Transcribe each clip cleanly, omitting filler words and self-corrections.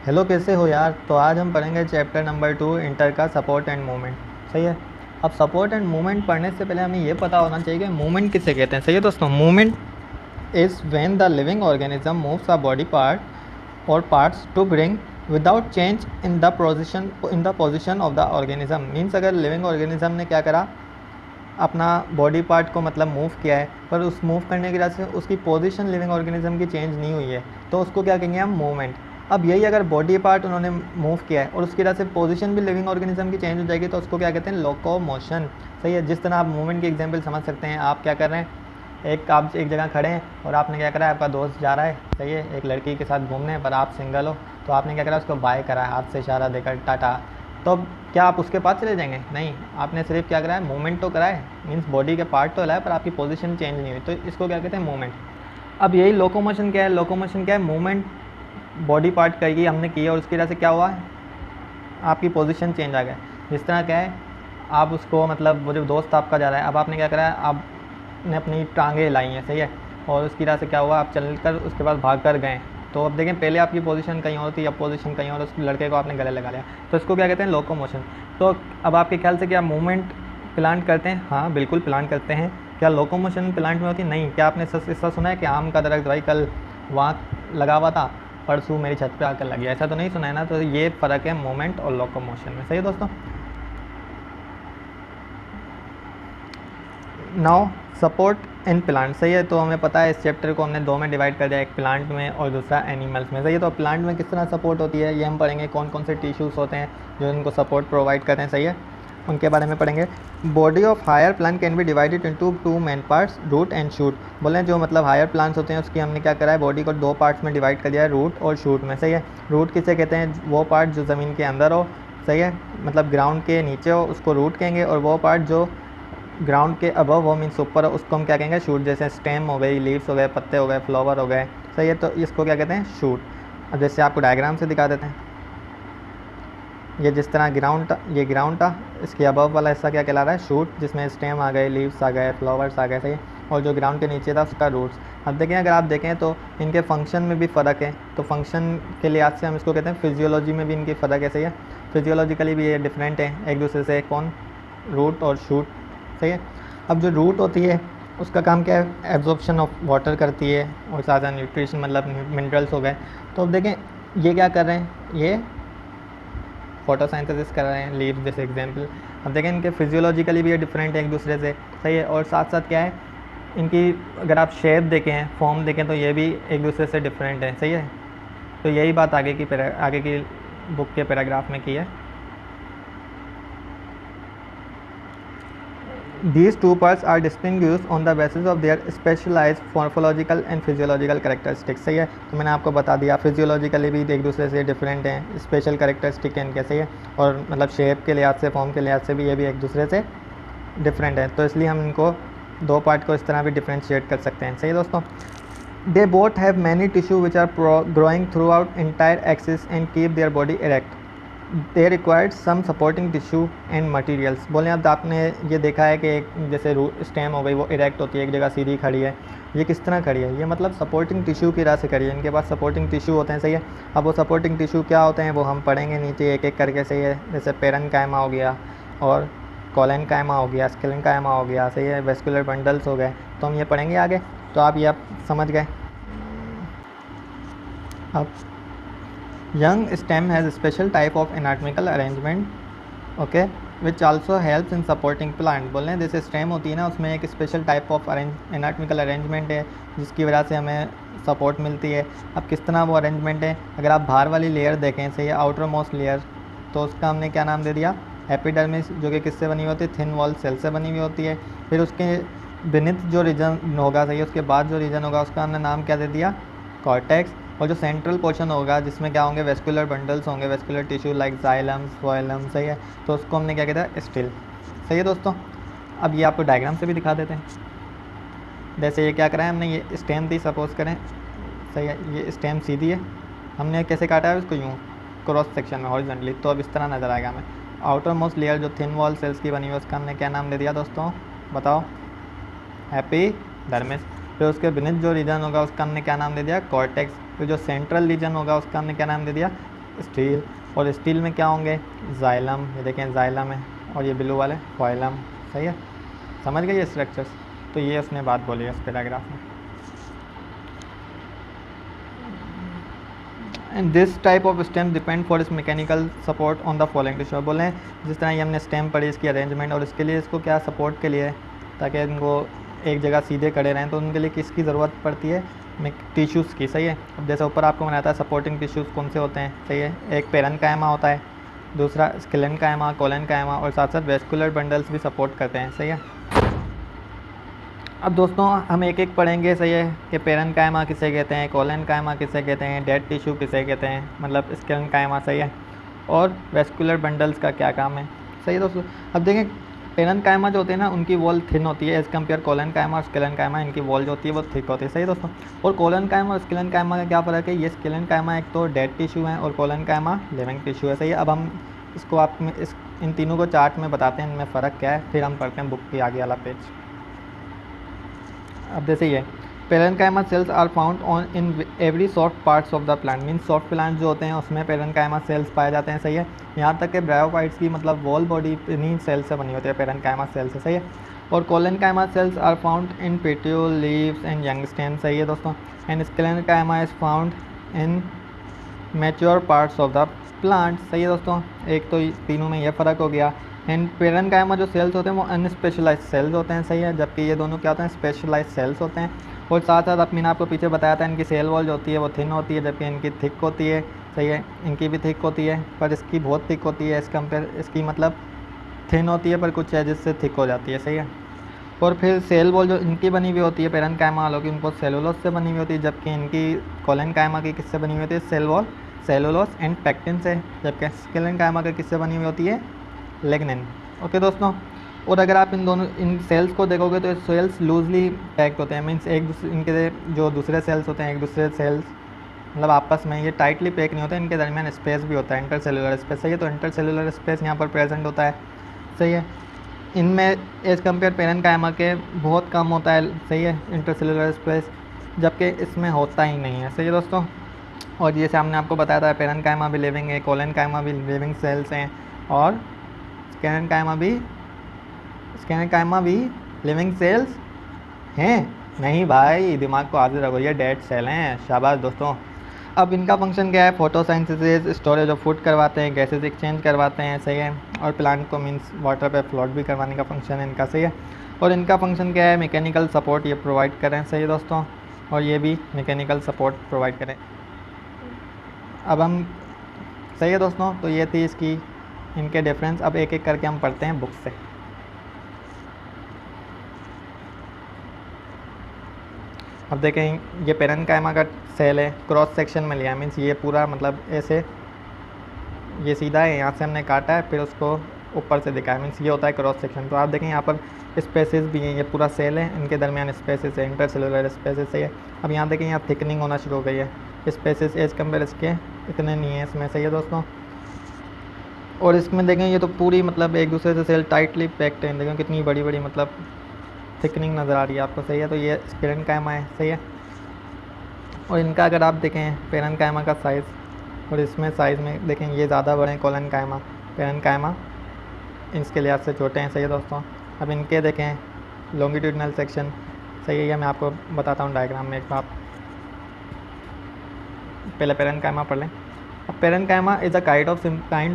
Hello, कैसे हो यार। तो आज हम पढ़ेंगे चैप्टर नंबर 2 इंटर का सपोर्ट एंड मूवमेंट। सही है। अब सपोर्ट एंड मूवमेंट पढ़ने से पहले हमें ये पता होना चाहिए कि मूवमेंट किसे कहते हैं। सही है दोस्तों। Movement is when the living organism moves a body part और parts to bring without change in the position of the organism. Means अगर लिविंग ऑर्गेनिज्म ने क्या करा, अपना बॉडी पार्ट को मतलब मूव किया है, पर उस मूव करने की वजह से उसकी पोजीशन लिविंग ऑर्गेनिज्म की चेंज नहीं हुई है, तो उसको क्या कहेंगे हम, मूवमेंट। अब यही अगर बॉडी पार्ट उन्होंने मूव किया है और उसकी वजह से पोजीशन भी लिविंग ऑर्गेनिज्म की चेंज हो जाएगी, तो उसको क्या कहते हैं, लोकोमोशन। सही है। जिस तरह आप मूवमेंट की एग्जांपल समझ सकते हैं, आप क्या कर रहे हैं, आप एक जगह खड़े हैं और आपने क्या करा है, आपका दोस्त जा रहा है, सही है, एक लड़की के साथ घूमने, पर आप सिंगल हो, तो आपने क्या करा, उसको बाय करा है, हाथ से इशारा देकर टाटा। तो अब क्या आप उसके पास चले जाएंगे? नहीं, आपने सिर्फ क्या करा है, मूवमेंट तो करा है, मीन्स बॉडी के पार्ट तो हिलाए, पर आपकी पोजीशन चेंज नहीं हुई, तो इसको क्या कहते हैं, मूवमेंट। अब यही लोकोमोशन क्या है, लोकोमोशन क्या है, मूवमेंट बॉडी पार्ट करेगी, हमने किया और उसकी वजह से क्या हुआ है, आपकी पोजीशन चेंज आ गया। जिस तरह क्या है, आप उसको मतलब वो जो दोस्त आपका जा रहा है, अब आपने क्या करा है, आपने अपनी टांगें हिलाई हैं, सही है, और उसकी वजह से क्या हुआ, आप चल कर उसके पास भाग कर गए। तो अब देखें, पहले आपकी पोजीशन कहीं और थी, अब पोजीशन कहीं और, उस लड़के को आपने गले लगा लिया, तो इसको क्या कहते हैं, लोकोमोशन। तो अब आपके ख्याल से क्या मूवमेंट प्लांट करते हैं? हाँ बिल्कुल प्लांट करते हैं। क्या लोकोमोशन प्लांट में होती? नहीं। क्या आपने ऐसा सुना है कि आम का दरख्त भाई कल वहाँ लगा हुआ था, परसों मेरी छत पे आकर लग गया? ऐसा तो नहीं सुना है ना। तो ये फ़र्क है मूवमेंट और लोकोमोशन में। सही है दोस्तों। Now support in plant. सही है। तो हमें पता है इस चैप्टर को हमने दो में डिवाइड कर दिया, एक प्लांट में और दूसरा एनिमल्स में। सही है। तो प्लांट में किस तरह सपोर्ट होती है ये हम पढ़ेंगे, कौन कौन से टिश्यूज़ होते हैं जो इनको सपोर्ट प्रोवाइड करते हैं, सही है, उनके बारे में पढ़ेंगे। Body of higher plant can be divided into two main parts, root and shoot. बोले जो मतलब हायर प्लांट्स होते हैं उसकी हमने क्या करा है, बॉडी को दो पार्ट्स में डिवाइड कर दिया है, रूट और शूट में। सही है। रूट किसे कहते हैं, वो पार्ट जो ज़मीन के अंदर हो, सही है, मतलब ग्राउंड के नीचे हो, उसको रूट कहेंगे, और वो पार्ट जो ग्राउंड के अबव हो, मीन्स ऊपर, उसको हम क्या कहेंगे, शूट। जैसे स्टेम हो गई, लीव्स हो गए, पत्ते हो गए, फ्लावर हो गए, सही है, तो इसको क्या कहते हैं, शूट। अब जैसे आपको डायग्राम से दिखा देते हैं, ये जिस तरह ये ग्राउंड था, इसके अबव वाला हिस्सा क्या कहला रहा है, शूट, जिसमें स्टेम आ गए, लीव्स आ गए, फ्लावर्स आ गए, सही है, और जो ग्राउंड के नीचे था उसका रूट्स। अब देखें, अगर आप देखें तो इनके फंक्शन में भी फ़र्क है, तो फंक्शन के लिहाज से हम इसको कहते हैं, फिजियोलॉजी में भी इनकी फ़र्क है, सही है, फिजियोलॉजिकली भी ये डिफरेंट है एक दूसरे से, कौन, रूट और शूट, सही है। अब जो रूट होती है उसका काम क्या है, एब्जॉर्प्शन ऑफ वाटर करती है, और साथ साथ न्यूट्रिशन, मतलब मिनरल्स हो गए। तो अब देखें ये क्या कर रहे हैं, ये फोटोसिंथेसिस कर रहे हैं, लीव्स जैसे एग्जांपल। अब देखें इनके फिजियोलॉजिकली भी ये डिफरेंट है एक दूसरे से, सही है, और साथ साथ क्या है, इनकी अगर आप शेप देखें, फॉर्म देखें, तो ये भी एक दूसरे से डिफरेंट है, सही है। तो यही बात आगे की बुक के पैराग्राफ में की है। These two parts are distinguished on the basis of their specialized morphological and physiological characteristics। सही है। तो मैंने आपको बता दिया, फिजियोलॉजिकली भी एक दूसरे से डिफरेंट हैं, स्पेशल कैरेक्टरिस्टिक हैं इनके, सही है, और मतलब शेप के लिहाज से, फॉर्म के लिहाज से भी ये भी एक दूसरे से डिफरेंट है, तो इसलिए हम इनको दो पार्ट को इस तरह भी डिफ्रेंशिएट कर सकते हैं। सही है दोस्तों। They both have many tissue which are growing throughout entire axis and keep their body erect. They required some supporting tissue and materials. बोले अब आपने ये देखा है कि एक जैसे स्टेम हो गई, वो इरेक्ट होती है, एक जगह सीधी खड़ी है, ये किस तरह खड़ी है, ये मतलब सपोर्टिंग टिश्यू की वजह से खड़ी है, इनके पास सपोर्टिंग टिश्यू होते हैं, सही है। अब वो सपोर्टिंग टिश्यू क्या होते हैं वो हम पढ़ेंगे नीचे एक एक करके, सही है, जैसे पेरेन्काइमा हो गया, और कोलेनकाइमा हो गया, स्केलेनकाइमा हो गया, सही है, वेस्कुलर बंडल्स हो गए, तो हम ये पढ़ेंगे आगे। तो आप ये आप समझ गए। अब young stem has a special type of anatomical arrangement, okay, which also helps in supporting plant। बोल रहे हैं जैसे स्टेम होती है ना, उसमें एक special type of anatomical arrangement है जिसकी वजह से हमें सपोर्ट मिलती है। अब किस तरह वो अरेंजमेंट है, अगर आप बाहर वाली लेयर देखें, सही है, आउटर मोस्ट लेयर, तो उसका हमने क्या नाम दे दिया, एपिडर्मिस, जो कि किससे बनी होती है, थिन वॉल सेल से बनी हुई होती है। फिर उसके बेनिथ जो रीजन होगा, सही है, उसके बाद जो रीजन होगा उसका हमने नाम क्या दे दिया, कॉर्टेक्स। और जो सेंट्रल पोर्शन होगा जिसमें क्या होंगे, वेस्कुलर बंडल्स होंगे, वेस्कुलर टिश्यू लाइक जाइलम, फोइलम, सही है, तो उसको हमने क्या कहता है, स्टिल। सही है दोस्तों। अब ये आपको डायग्राम से भी दिखा देते हैं। जैसे ये क्या करा है हमने, ये स्टेम थी सपोज करें, सही है, ये स्टेम सीधी है, हमने कैसे काटा है उसको, यूँ क्रॉस सेक्शन में हॉरिजॉन्टली, तो अब इस तरह नज़र आएगा हमें। आउटर मोस्ट लेयर जो थिन वॉल सेल्स की बनी हुई है उसका हमने क्या नाम दे दिया दोस्तों, बताओ, एपिडर्मिस। फिर उसके बेनिथ जो रीजन होगा उसका हमने क्या नाम दे दिया, कॉर्टेक्स। फिर जो सेंट्रल रीजन होगा उसका हमने क्या नाम दे दिया, स्टील, और स्टील में क्या होंगे, जाइलम, ये देखें जाइलम है, और ये ब्लू वाले फॉइलम। सही है, समझ गए ये स्ट्रक्चर्स। तो ये उसने बात बोली है इस पैराग्राफ में। And this type of stem depend for is mechanical support on the following tissue. बोले जिस तरह ये हमने स्टेम पढ़ी इसकी अरेंजमेंट, और इसके लिए इसको क्या सपोर्ट के लिए, ताकि इनको एक जगह सीधे खड़े रहें, तो उनके लिए किसकी ज़रूरत पड़ती है, टिश्यूज़ की। सही है, अब जैसे ऊपर आपको बनाता है सपोर्टिंग टिश्यूज़ कौन से होते हैं। सही है, एक पेरेन्काइमा होता है, दूसरा स्क्लेरेन्काइमा, कोलेन्काइमा, और साथ साथ वेस्कुलर बंडल्स भी सपोर्ट करते हैं। सही है, अब दोस्तों हम एक एक पढ़ेंगे। सही है, कि पेरेन्काइमा किसे कहते हैं, कोलेन्काइमा किसे कहते हैं, डेड टिश्यू किसे कहते हैं, मतलब स्क्लेरेन्काइमा। सही है, और वेस्कुलर बंडल्स का क्या काम है। सही है दोस्तों, अब देखें पेरेन्काइमा जो होते हैं ना उनकी वॉल थिन होती है एज़ कम्पेयर कोलेन्काइमा और स्क्लेरेन्काइमा, इनकी वॉल जो होती है वो थिक होती है। सही है दोस्तों, और कोलेन्काइमा और स्क्लेरेन्काइमा का क्या फ़र्क है, ये स्क्लेरेन्काइमा एक तो डेड टिश्यू है और कोलेन्काइमा लिविंग टिश्यू है। सही है, अब हम इसको आप में इन तीनों को चार्ट में बताते हैं इनमें फ़र्क क्या है, फिर हम पढ़ते हैं बुक की आगे वाला पेज। अब जैसे ये parenchyma cells are found on in every soft parts of the plant, means soft plant जो होते हैं उसमें पेरेन्काइमा सेल्स पाए जाते हैं। सही है, यहाँ तक कि ब्रायोफाइट्स की मतलब वॉल बॉडी इन्हीं सेल्स से बनी होती है, पेरेन्काइमा सेल से। सही है, और collenchyma cells are found in petiole, leaves and young stem. सही है दोस्तों, and sclerenchyma is found in mature parts of the plant. सही है दोस्तों, एक तो तीनों में यह फ़र्क हो गया। एंड पेरेन्काइमा जो सेल्स होते हैं वो अनस्पेशलाइज सेल्स होते हैं। सही है, जबकि ये दोनों क्या होते हैं, स्पेशलाइज सेल्स होते हैं। और साथ साथ मैंने आपको पीछे बताया था इनकी सेल वॉल जो होती है वो थिन होती है, जबकि इनकी थिक होती है। सही है, इनकी भी थिक होती है, पर इसकी बहुत थिक होती है एज़ कम्पेयर, इसकी मतलब थिन होती है पर कुछ एजेस से थिक हो जाती है। सही है, और फिर सेल वॉल जो इनकी बनी हुई होती है पेरेन्काइमा वालों की, उनको सेलुलोज से बनी हुई होती है, जबकि इनकी कोलेन्काइमा की किससे बनी हुई होती है, cell wall cellulose and pectin से, जबकि स्क्लेरेन्काइमा की किससे बनी हुई होती है, लिग्निन। ओके दोस्तों, और अगर आप इन सेल्स को देखोगे तो सेल्स लूजली पैक्ड होते हैं, मीन्स एक दूसरे इनके जो दूसरे सेल्स होते हैं एक दूसरे सेल्स मतलब आपस में ये टाइटली पैक नहीं होते, इनके दरमियान स्पेस भी होता है, इंटरसेलुलर स्पेस। सही है, तो इंटरसेलुलर स्पेस यहाँ पर प्रेजेंट होता है। सही है, इनमें एज़ कम्पेयर पेरेन्काइमा के बहुत कम होता है। सही है, इंटरसेलुलर स्पेस, जबकि इसमें होता ही नहीं है। सही है दोस्तों, और जैसे हमने आपको बताया था पेरेन्काइमा भी लिविंग है, कोलेन्काइमा भी लिविंग सेल्स हैं, और स्क्लेरेन्काइमा भी लिविंग सेल्स हैं। नहीं भाई, दिमाग को हाजिर रखो, ये डेड सेल हैं। शाबाश दोस्तों। अब इनका फंक्शन क्या है, फोटोसिंथेसिस, स्टोरेज ऑफ फूड करवाते हैं, गैसेस एक्सचेंज करवाते हैं। सही है, और प्लांट को मीन्स वाटर पे फ्लोट भी करवाने का फंक्शन है इनका। सही है, और इनका फंक्शन क्या है, मैकेनिकल सपोर्ट ये प्रोवाइड करें। सही है दोस्तों, और ये भी मैकेनिकल सपोर्ट प्रोवाइड करें। अब हम सही है दोस्तों, तो ये थी इसकी इनके डिफरेंस। अब एक एक करके हम पढ़ते हैं बुक से। अब देखें ये पेरेन्काइमा का सेल है, क्रॉस सेक्शन में लिया, मीन्स ये पूरा मतलब ऐसे ये सीधा है, यहाँ से हमने काटा है फिर उसको ऊपर से दिखाया, मीन्स ये होता है क्रॉस सेक्शन। तो आप देखें यहाँ पर स्पेसेस भी हैं, ये पूरा सेल है, इनके दरमियान स्पेसेस है, इंटरसेलुलर स्पेसेस है। अब यहाँ देखें यहाँ थिकनिंग होना शुरू हो गई है, स्पेसेस एज कम्पेयर इसके इतने नहीं है इसमें। सही है दोस्तों, और इसमें देखें ये तो पूरी मतलब एक दूसरे से सेल टाइटली पैक्ड है, देखें कितनी बड़ी बड़ी मतलब थिकनिंग नज़र आ रही है आपको। सही है, तो ये पेरेन्काइमा है। सही है, और इनका अगर आप देखें पेरेन्काइमा का साइज़, और इसमें साइज़ में देखें ये ज़्यादा बड़े हैं कोलेन्काइमा, पेरेन्काइमा इसके लिहाज से छोटे हैं। सही है दोस्तों, अब इनके देखें लॉन्गिट्यूडनल सेक्शन। सही है, ये मैं आपको बताता हूँ डायग्राम में, एक बार पहले पेरेन्काइमा पढ़ लें। अब parenchyma is a kind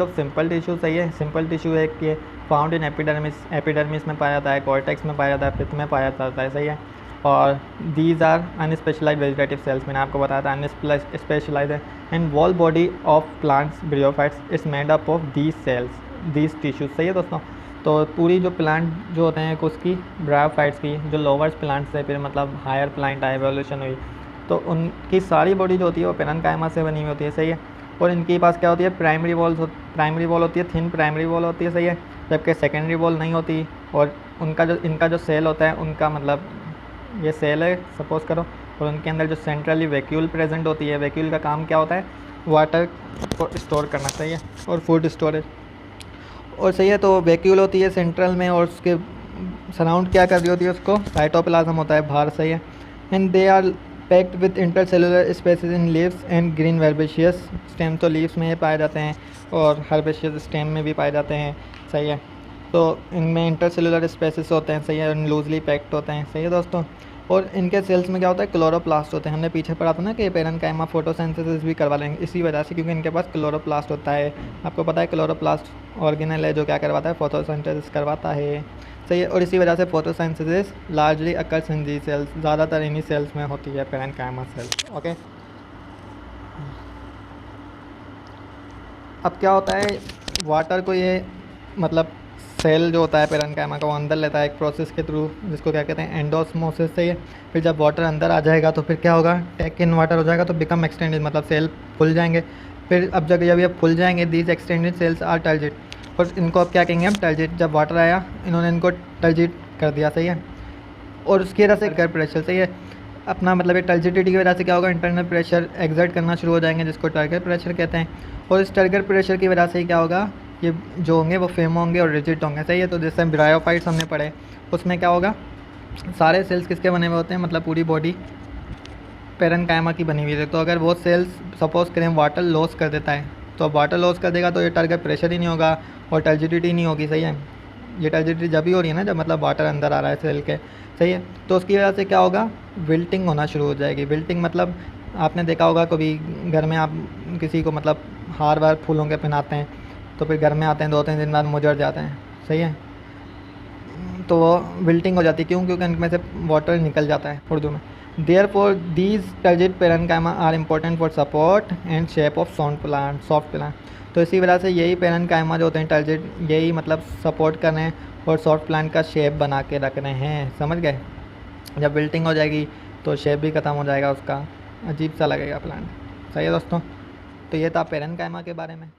of simple tissue. सही है, सिंपल टिश्यू है कि फाउंड इन एपिडर्मिस में पाया जाता है, कॉर्टेक्स में पाया जाता है, पित्त में पाया जाता है। सही है, और these are unspecialized vegetative cells, मैंने आपको बताया था अनस्पेशलाइज्ड है। And whole body of plants bryophytes is made up of these cells, these tissues. सही है दोस्तों, तो पूरी जो प्लांट जो होते हैं उसकी ब्रायोफाइट्स की जो लोअर्स प्लांट से फिर मतलब हायर प्लांट एवोल्यूशन हुई, तो उनकी सारी बॉडी जो होती है वो पेरेन्काइमा से बनी हुई होती है। सही है, और इनके पास क्या होती है, प्राइमरी वॉल होती है, थिन प्राइमरी वॉल होती है। सही है, जबकि सेकेंडरी वॉल नहीं होती। और इनका जो सेल होता है उनका मतलब ये सेल है सपोज़ करो, और उनके अंदर जो सेंट्रली वैक्यूल प्रेजेंट होती है, वैक्यूल का काम क्या होता है, वाटर को स्टोर करना। सही है, और फूड स्टोरेज। और सही है, तो वैक्यूल होती है सेंट्रल में, और उसके सराउंड क्या कर रही होती है उसको, साइटोप्लाज्म होता है बाहर। सही है, and they are packed with intercellular spaces in leaves and green herbaceous stem. तो लीव्स में ये पाए जाते हैं और हर्बेशियस स्टेम में भी पाए जाते हैं, सही है। तो इनमें इंटरसेलुलर स्पेसिस होते हैं, सही है, लूजली पैक्ड होते हैं, सही है दोस्तों। और इनके सेल्स में क्या होता है, क्लोरोप्लास्ट होते हैं। हमने पीछे पढ़ा था ना कि पेरेन्काइमा फोटोसिंथेसिस भी करवा लेंगे इसी वजह से, क्योंकि इनके पास क्लोरोप्लास्ट होता है। आपको पता है क्लोरोप्लास्ट ऑर्गेनल है जो क्या करवाता है, फोटोसिंथेसिस करवाता है, सही है। और इसी वजह से photosynthesis largely occurs in the cells, ज़्यादातर इन्हीं सेल्स में होती है, पेरेन्काइमा सेल्स। ओके, अब क्या होता है, वाटर को ये मतलब सेल जो होता है पेरेन्काइमा का वो अंदर लेता है एक प्रोसेस के थ्रू, जिसको क्या कहते हैं, एंडोस्मोसिस से। फिर जब वाटर अंदर आ जाएगा तो फिर क्या होगा, टेक इन वाटर हो जाएगा तो बिकम एक्सटेंडेड, मतलब सेल फुल जाएंगे। फिर अब जब ये फुल जाएंगे, these extended cells are turgid, और इनको अब क्या कहेंगे हम, टर्जिड। जब वाटर आया इन्होंने इनको टर्जिड कर दिया, सही है। और उसकी वजह से टर्गर प्रेशर, सही है, अपना मतलब ये टर्जिडिटी की वजह से क्या होगा, इंटरनल प्रेशर एग्जर्ट करना शुरू हो जाएंगे, जिसको टर्गर प्रेशर कहते हैं। और इस टर्गर प्रेशर की वजह से ही क्या होगा, ये जो होंगे वो फेम होंगे और रिजिड होंगे, सही है। तो जैसे ब्रायोफाइट्स हमने पढ़े, उसमें क्या होगा, सारे सेल्स किसके बने हुए होते हैं, मतलब पूरी बॉडी पेरेन्काइमा की बनी हुई है। तो अगर वो सेल्स सपोज करें वाटर लॉस कर देता है, तो अब वाटर लॉस कर देगा तो ये टर्गर प्रेशर ही नहीं होगा और टर्जिडिटी नहीं होगी, सही है। ये टर्जिडिटी जब भी हो रही है ना, जब मतलब वाटर अंदर आ रहा है सेल के, सही है। तो उसकी वजह से क्या होगा, विल्टिंग होना शुरू हो जाएगी। विल्टिंग मतलब आपने देखा होगा कभी घर में, आप किसी को मतलब हार वार फूलों के पहनाते हैं तो फिर घर में आते हैं 2-3 दिन बाद मुरझड़ जाते हैं, सही है। तो वो विल्टिंग हो जाती है, क्यों, क्योंकि इनमें से वाटर निकल जाता है उर्दू में। Therefore these turgid parenchyma are important for support and shape of soft plant. तो इसी वजह से यही पेरेन्काइमा जो होते हैं टर्जिड, यही मतलब सपोर्ट कर रहे हैं और सॉफ्ट प्लांट का शेप बना के रख रहे हैं, समझ गए। जब विल्टिंग हो जाएगी तो शेप भी ख़त्म हो जाएगा उसका, अजीब सा लगेगा प्लांट, सही है दोस्तों। तो ये था पेरेन्काइमा के बारे में।